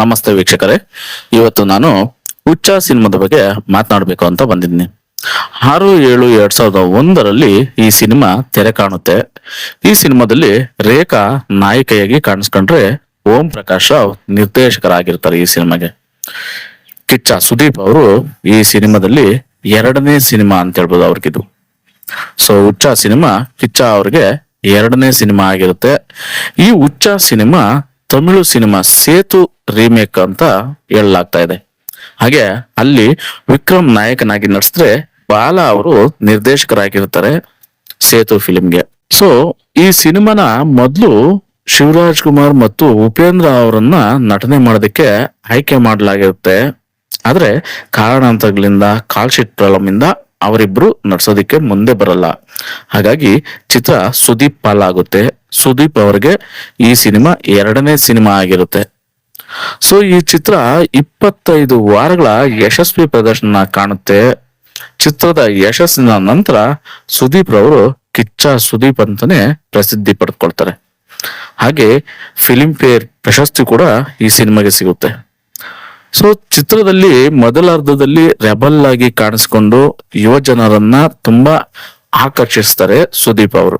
ನಮಸ್ತೆ ವೀಕ್ಷಕರೇ, ಇವತ್ತು ನಾನು ಹುಚ್ಚ ಸಿನಿಮಾದ ಬಗ್ಗೆ ಮಾತನಾಡಬೇಕು ಅಂತ ಬಂದಿದ್ದೀನಿ. 6/7/2001 ಈ ಸಿನಿಮಾ ತೆರೆ ಕಾಣುತ್ತೆ. ಈ ಸಿನಿಮಾದಲ್ಲಿ ರೇಖಾ ನಾಯಕಿಯಾಗಿ ಕಾಣಿಸ್ಕೊಂಡ್ರೆ ಓಂ ಪ್ರಕಾಶ್ ರಾವ್ ನಿರ್ದೇಶಕರಾಗಿರ್ತಾರೆ. ಈ ಸಿನಿಮಾಗೆ ಕಿಚ್ಚ ಸುದೀಪ್ ಅವರು ಈ ಸಿನಿಮಾದಲ್ಲಿ ಎರಡನೇ ಸಿನಿಮಾ ಅಂತ ಹೇಳ್ಬೋದು ಅವ್ರಿಗಿದು. ಸೊ ಹುಚ್ಚ ಸಿನಿಮಾ ಕಿಚ್ಚ ಅವ್ರಿಗೆ ಎರಡನೇ ಸಿನಿಮಾ ಆಗಿರುತ್ತೆ. ಈ ಹುಚ್ಚ cinema Tamil cinema Setu remake ಅಂತ ಹೇಳಲಾಗ್ತಾ ಇದೆ. ಹಾಗೆ ಅಲ್ಲಿ ವಿಕ್ರಮ್ ನಾಯಕನಾಗಿ ನಟಿಸಿದ್ರೆ ಬಾಲ ಅವರು ನಿರ್ದೇಶಕರಾಗಿರ್ತಾರೆ ಸೇತು ಫಿಲ್ಮ್ಗೆ. ಸೊ ಈ ಸಿನಿಮಾನ ಮೊದಲು ಶಿವರಾಜ್ ಕುಮಾರ್ ಮತ್ತು ಉಪೇಂದ್ರ ಅವರನ್ನ ನಟನೆ ಮಾಡೋದಕ್ಕೆ ಆಯ್ಕೆ ಮಾಡಲಾಗಿರುತ್ತೆ. ಆದ್ರೆ ಕಾರಣಾಂತರಗಳಿಂದ ಕಾಲ್ ಶೀಟ್ ಪ್ರಾಬ್ಲಮ್ ಇಂದ ಅವರಿಬ್ರು ನಡ್ಸೋದಿಕ್ಕೆ ಮುಂದೆ ಬರಲ್ಲ. ಹಾಗಾಗಿ ಚಿತ್ರ ಸುದೀಪ್ ಪಾಲಾಗುತ್ತೆ. ಸುದೀಪ್ ಅವರಿಗೆ ಈ ಸಿನಿಮಾ ಎರಡನೇ ಸಿನಿಮಾ ಆಗಿರುತ್ತೆ. ಸೊ ಈ ಚಿತ್ರ 25 ವಾರಗಳ ಯಶಸ್ವಿ ಪ್ರದರ್ಶನ ಕಾಣುತ್ತೆ. ಚಿತ್ರದ ಯಶಸ್ಸಿನ ನಂತರ ಸುದೀಪ್ ರವರು ಕಿಚ್ಚ ಸುದೀಪ್ ಅಂತಾನೆ ಪ್ರಸಿದ್ಧಿ ಪಡೆದುಕೊಳ್ತಾರೆ. ಹಾಗೆ ಫಿಲ್ಮ್ ಫೇರ್ ಪ್ರಶಸ್ತಿ ಕೂಡ ಈ ಸಿನಿಮಾಗೆ ಸಿಗುತ್ತೆ. ಸೊ ಚಿತ್ರದಲ್ಲಿ ಮೊದಲಾರ್ಧದಲ್ಲಿ ರೆಬಲ್ ಆಗಿ ಕಾಣಿಸ್ಕೊಂಡು ಯುವ ಜನರನ್ನ ತುಂಬಾ ಆಕರ್ಷಿಸ್ತಾರೆ ಸುದೀಪ್ ಅವರು.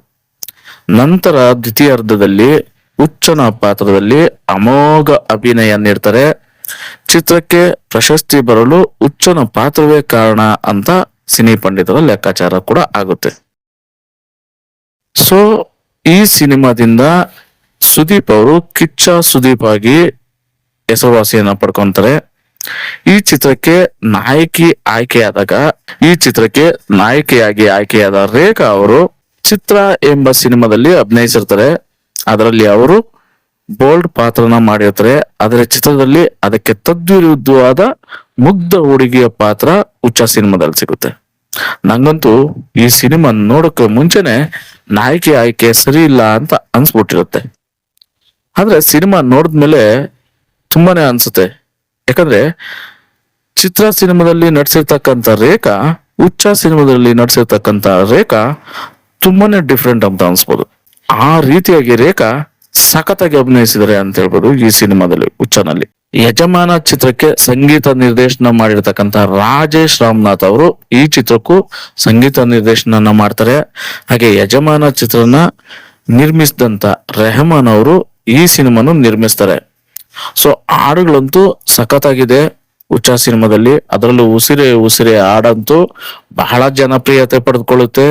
ನಂತರ ದ್ವಿತೀಯಾರ್ಧದಲ್ಲಿ ಹುಚ್ಚನ ಪಾತ್ರದಲ್ಲಿ ಅಮೋಘ ಅಭಿನಯ ನೀಡ್ತಾರೆ. ಚಿತ್ರಕ್ಕೆ ಪ್ರಶಸ್ತಿ ಬರಲು ಹುಚ್ಚನ ಪಾತ್ರವೇ ಕಾರಣ ಅಂತ ಸಿನಿ ಪಂಡಿತರ ಲೆಕ್ಕಾಚಾರ ಕೂಡ ಆಗುತ್ತೆ. ಸೊ ಈ ಸಿನಿಮಾದಿಂದ ಸುದೀಪ್ ಅವರು ಕಿಚ್ಚ ಸುದೀಪ್ ಆಗಿ ಹೆಸರುವಾಸಿಯನ್ನ ಪಡ್ಕೊಂತಾರೆ. ಈ ಚಿತ್ರಕ್ಕೆ ನಾಯಕಿಯಾಗಿ ಆಯ್ಕೆಯಾದ ರೇಖಾ ಅವರು ಚಿತ್ರ ಎಂಬ ಸಿನಿಮಾದಲ್ಲಿ ಅಭಿನಯಿಸಿರ್ತಾರೆ. ಅದರಲ್ಲಿ ಅವರು ಬೋಲ್ಡ್ ಪಾತ್ರನ ಮಾಡಿರ್ತಾರೆ. ಆದರೆ ಚಿತ್ರದಲ್ಲಿ ಅದಕ್ಕೆ ತದ್ವಿರುದ್ಧವಾದ ಮುಗ್ಧ ಹುಡುಗಿಯ ಪಾತ್ರ ಹುಚ್ಚ ಸಿನಿಮಾದಲ್ಲಿ ಸಿಗುತ್ತೆ. ನಂಗಂತೂ ಈ ಸಿನಿಮಾ ನೋಡೋಕೆ ಮುಂಚೆನೆ ನಾಯಕಿ ಆಯ್ಕೆ ಸರಿ ಇಲ್ಲ ಅಂತ ಅನ್ಸ್ಬಿಟ್ಟಿರುತ್ತೆ. ಆದ್ರೆ ಸಿನಿಮಾ ನೋಡಿದ್ಮೇಲೆ ತುಂಬಾನೇ ಅನ್ಸುತ್ತೆ. ಯಾಕಂದ್ರೆ ಚಿತ್ರ ಸಿನಿಮಾದಲ್ಲಿ ನಟಿಸಿರ್ತಕ್ಕಂಥ ರೇಖಾ ಹುಚ್ಚ ಸಿನಿಮಾದಲ್ಲಿ ನಟಿಸಿರ್ತಕ್ಕಂಥ ರೇಖಾ ತುಂಬಾನೇ ಡಿಫ್ರೆಂಟ್ ಅಂತ ಅನ್ಸ್ಬೋದು. ಆ ರೀತಿಯಾಗಿ ರೇಖಾ ಸಖತ್ತಾಗಿ ಅಭಿನಯಿಸಿದರೆ ಅಂತ ಹೇಳ್ಬೋದು ಈ ಸಿನಿಮಾದಲ್ಲಿ ಹುಚ್ಚನಲ್ಲಿ. ಯಜಮಾನ ಚಿತ್ರಕ್ಕೆ ಸಂಗೀತ ನಿರ್ದೇಶನ ಮಾಡಿರ್ತಕ್ಕಂಥ ರಾಜೇಶ್ ರಾಮನಾಥ್ ಅವರು ಈ ಚಿತ್ರಕ್ಕೂ ಸಂಗೀತ ನಿರ್ದೇಶನ ಮಾಡ್ತಾರೆ. ಹಾಗೆ ಯಜಮಾನ ಚಿತ್ರನ ನಿರ್ಮಿಸಿದಂತ ರೆಹಮಾನ್ ಅವರು ಈ ಸಿನಿಮಾನು ನಿರ್ಮಿಸ್ತಾರೆ. ಸೊ ಹಾಡುಗಳಂತೂ ಸಖತ್ತಾಗಿದೆ ಹುಚ್ಚ ಸಿನಿಮಾದಲ್ಲಿ. ಅದರಲ್ಲೂ ಉಸಿರೇ ಉಸಿರೇ ಹಾಡಂತೂ ಬಹಳ ಜನಪ್ರಿಯತೆ ಪಡೆದುಕೊಳ್ಳುತ್ತೆ.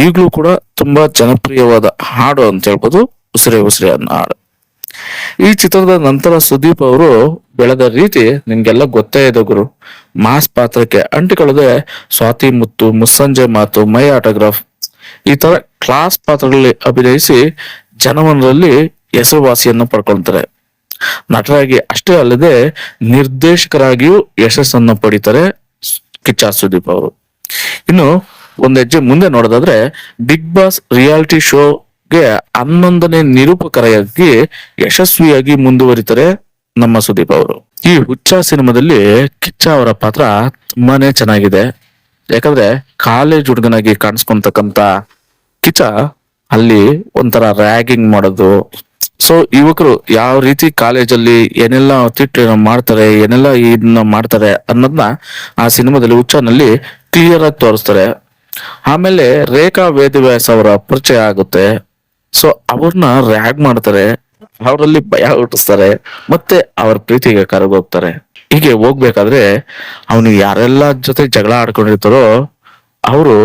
ಈಗಲೂ ಕೂಡ ತುಂಬಾ ಜನಪ್ರಿಯವಾದ ಹಾಡು ಅಂತ ಹೇಳ್ಬೋದು ಉಸಿರೇ ಉಸಿರೇ ಅನ್ನೋ ಹಾಡು. ಈ ಚಿತ್ರದ ನಂತರ ಸುದೀಪ್ ಅವರು ಬೆಳೆದ ರೀತಿ ನಿಮ್ಗೆಲ್ಲ ಗೊತ್ತೇ ಇದೆ ಗುರು. ಮಾಸ್ ಪಾತ್ರಕ್ಕೆ ಅಂಟಿಕೊಳ್ಳದೆ ಸ್ವಾತಿ ಮುತ್ತು, ಮುಸ್ಸಂಜೆ ಮಾತು, ಮೈ ಆಟೋಗ್ರಾಫ್ ಈ ತರ ಕ್ಲಾಸ್ ಪಾತ್ರಗಳಲ್ಲಿ ಅಭಿನಯಿಸಿ ಜನಮನದಲ್ಲಿ ಹೆಸರುವಾಸಿಯನ್ನು ಪಡ್ಕೊಳ್ತಾರೆ. ನಟರಾಗಿ ಅಷ್ಟೇ ಅಲ್ಲದೆ ನಿರ್ದೇಶಕರಾಗಿಯೂ ಯಶಸ್ಸನ್ನು ಪಡಿತಾರೆ ಕಿಚ್ಚ ಸುದೀಪ್ ಅವರು. ಇನ್ನು ಒಂದ್ ಹೆಜ್ಜೆ ಮುಂದೆ ನೋಡೋದಾದ್ರೆ ಬಿಗ್ ಬಾಸ್ ರಿಯಾಲಿಟಿ ಶೋಗೆ 11ನೇ ನಿರೂಪಕರಾಗಿ ಯಶಸ್ವಿಯಾಗಿ ಮುಂದುವರಿತಾರೆ ನಮ್ಮ ಸುದೀಪ್ ಅವರು. ಈ ಹುಚ್ಚ ಸಿನಿಮಾದಲ್ಲಿ ಕಿಚ್ಚ ಅವರ ಪಾತ್ರ ತುಂಬಾನೇ ಚೆನ್ನಾಗಿದೆ. ಯಾಕಂದ್ರೆ ಕಾಲೇಜ್ ಹುಡುಗನಾಗಿ ಕಾಣಿಸ್ಕೊಂತಕ್ಕಂತ ಕಿಚ್ಚ ಅಲ್ಲಿ ಒಂಥರ ರ್ಯಾಗಿಂಗ್ ಮಾಡೋದು. ಸೊ ಯುವಕರು ಯಾವ ರೀತಿ ಕಾಲೇಜಲ್ಲಿ ಏನೆಲ್ಲ ತಿಟ್ಟು ಮಾಡ್ತಾರೆ, ಏನೆಲ್ಲ ಇದನ್ನ ಮಾಡ್ತಾರೆ ಅನ್ನೋದನ್ನ ಆ ಸಿನಿಮಾದಲ್ಲಿ ಹುಚ್ಚನಲ್ಲಿ ಕ್ಲಿಯರ್ ಆಗಿ ತೋರಿಸ್ತಾರೆ. ಆಮೇಲೆ ರೇಖಾ ವೇದವ್ಯಾಸ್ ಅವರ ಪರಿಚಯ ಆಗುತ್ತೆ. ಸೊ ಅವ್ರನ್ನ ರ್ಯಾಗ್ ಮಾಡ್ತಾರೆ, ಅವರಲ್ಲಿ ಭಯ ಹುಟ್ಟಿಸ್ತಾರೆ, ಮತ್ತೆ ಅವ್ರ ಪ್ರೀತಿಗೆ ಕರಗೋಗ್ತಾರೆ. ಹೀಗೆ ಹೋಗ್ಬೇಕಾದ್ರೆ ಅವನು ಯಾರೆಲ್ಲ ಜೊತೆ ಜಗಳ ಆಡ್ಕೊಂಡಿರ್ತಾರೋ ಅವರು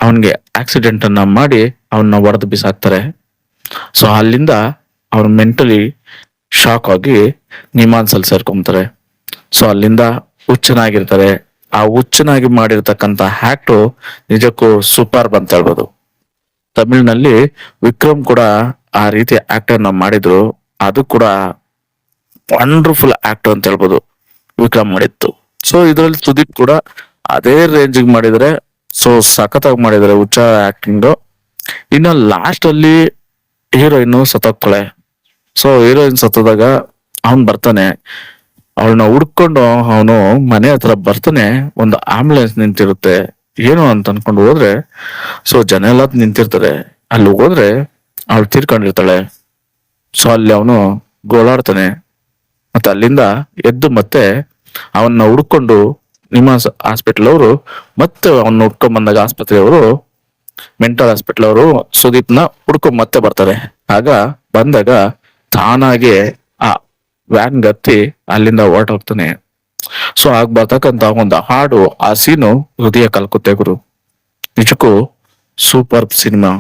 ಅವನ್ಗೆ ಆಕ್ಸಿಡೆಂಟ್ ಅನ್ನ ಮಾಡಿ ಅವನ್ನ ಹೊಡೆದು ಬಿಸಾಕ್ತಾರೆ. ಸೊ ಅಲ್ಲಿಂದ ಅವ್ರು ಮೆಂಟಲಿ ಶಾಕ್ ಆಗಿ ನಿಮಾನ್ಸಲ್ಲಿ ಸೇರ್ಕೊಂತಾರೆ. ಸೊ ಅಲ್ಲಿಂದ ಹುಚ್ಚನಾಗಿರ್ತಾರೆ. ಆ ಹುಚ್ಚನಾಗಿ ಮಾಡಿರ್ತಕ್ಕಂಥ ಆಕ್ಟು ನಿಜಕ್ಕೂ ಸೂಪರ್ ಅಂತ ಹೇಳ್ಬೋದು. ತಮಿಳಿನಲ್ಲಿ ವಿಕ್ರಮ್ ಕೂಡ ಆ ರೀತಿ ಆಕ್ಟ್ ಅನ್ನ ಮಾಡಿದ್ರು. ಅದು ಕೂಡ ವಂಡರ್ಫುಲ್ ಆಕ್ಟ್ ಅಂತ ಹೇಳ್ಬೋದು ವಿಕ್ರಮ್ ಮಾಡಿತ್ತು. ಸೊ ಇದರಲ್ಲಿ ಸುದೀಪ್ ಕೂಡ ಅದೇ ರೇಂಜಿಗೆ ಮಾಡಿದರೆ. ಸೊ ಸಖತ್ತಾಗಿ ಮಾಡಿದ್ದಾರೆ ಹುಚ್ಚ ಆಕ್ಟಿಂಗ್. ಇನ್ನು ಲಾಸ್ಟ್ ಅಲ್ಲಿ ಹೀರೋಯಿನ್ ಸತ್ತೋಗ್ತಾಳೆ. ಸೊ ಹೀರೋಯಿನ್ ಸತ್ತದಾಗ ಅವನ್ ಬರ್ತಾನೆ, ಅವಳನ್ನ ಹುಡ್ಕೊಂಡು ಅವನು ಮನೆ ಹತ್ರ ಬರ್ತಾನೆ. ಒಂದು ಆಂಬುಲೆನ್ಸ್ ನಿಂತಿರುತ್ತೆ. ಏನು ಅಂತ ಅನ್ಕೊಂಡು ಹೋದ್ರೆ ಸೊ ಜನ ಎಲ್ಲ ನಿಂತಿರ್ತಾರೆ. ಅಲ್ಲಿ ಹೋದ್ರೆ ಅವಳು ತೀರ್ಕೊಂಡಿರ್ತಾಳೆ. ಸೊ ಅಲ್ಲಿ ಅವನು ಗೋಳಾಡ್ತಾನೆ. ಮತ್ತೆ ಅಲ್ಲಿಂದ ಎದ್ದು ಮತ್ತೆ ಅವನ್ನ ಹುಡ್ಕೊಂಡು ನಿಮ್ಮ ಹಾಸ್ಪಿಟಲ್ ಅವರು ಮತ್ತೆ ಅವನ್ನ ಹುಡ್ಕೊಂಡ್ ಬಂದಾಗ ಆಸ್ಪತ್ರೆಯವರು ಮೆಂಟಲ್ ಹಾಸ್ಪಿಟಲ್ ಅವರು ಸುದೀಪ್ನ ಹುಡ್ಕೊಂಡ್ ಮತ್ತೆ ಬರ್ತಾರೆ. ಆಗ ಬಂದಾಗ ತಾನಾಗೆ ಆ ವ್ಯಾನ್ ಗತ್ತಿ ಅಲ್ಲಿಂದ ಹೊರಟೋಗ್ತಾನೆ. ಸೊ ಆಗ ಬರ್ತಕ್ಕಂತ ಒಂದು ಹಾಡು, ಆ ಸೀನು ಹೃದಯ ಕಲ್ಕುತ್ತೆ ಗುರು. ನಿಜಕ್ಕೂ ಸೂಪರ್ ಸಿನಿಮಾ,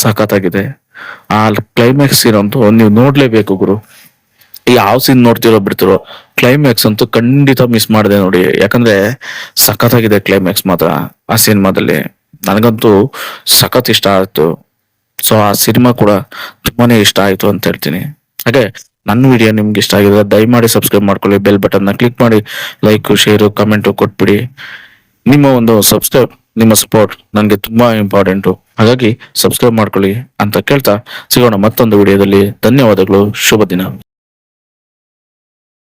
ಸಖತ್ತಾಗಿದೆ. ಆ ಕ್ಲೈಮ್ಯಾಕ್ಸ್ ಸೀನ್ ಅಂತೂ ನೀವು ನೋಡ್ಲೇಬೇಕು ಗುರು. ಯಾವ ಸೀನ್ ನೋಡ್ತಿರೋ ಬಿಡ್ತಿರೋ, ಕ್ಲೈಮ್ಯಾಕ್ಸ್ ಅಂತೂ ಖಂಡಿತ ಮಿಸ್ ಮಾಡಿದೆ ನೋಡಿ. ಯಾಕಂದ್ರೆ ಸಖತ್ತಾಗಿದೆ ಕ್ಲೈಮ್ಯಾಕ್ಸ್ ಮಾತ್ರ ಆ ಸಿನಿಮಾದಲ್ಲಿ. ನನಗಂತೂ ಸಖತ್ ಇಷ್ಟ ಆಯ್ತು. ಸೊ ಆ ಸಿನಿಮಾ ಕೂಡ ತುಂಬಾನೇ ಇಷ್ಟ ಆಯ್ತು ಅಂತ ಹೇಳ್ತೀನಿ. ಹಾಗೆ ನನ್ನ ವಿಡಿಯೋ ನಿಮ್ಗೆ ಇಷ್ಟ ಆಗಿದ್ರೆ ದಯಮಾಡಿ ಸಬ್ಸ್ಕ್ರೈಬ್ ಮಾಡ್ಕೊಳ್ಳಿ, ಬೆಲ್ ಬಟನ್ ನ ಕ್ಲಿಕ್ ಮಾಡಿ, ಲೈಕ್ ಶೇರ್ ಕಮೆಂಟ್ ಕೊಟ್ಬಿಡಿ. ನಿಮ್ಮ ಒಂದು ನಿಮ್ಮ ಸಪೋರ್ಟ್ ನನಗೆ ತುಂಬಾ ಇಂಪಾರ್ಟೆಂಟು. ಹಾಗಾಗಿ ಸಬ್ಸ್ಕ್ರೈಬ್ ಮಾಡ್ಕೊಳ್ಳಿ ಅಂತ ಕೇಳ್ತಾ ಸಿಗೋಣ ಮತ್ತೊಂದು ವಿಡಿಯೋದಲ್ಲಿ. ಧನ್ಯವಾದಗಳು, ಶುಭ ದಿನ.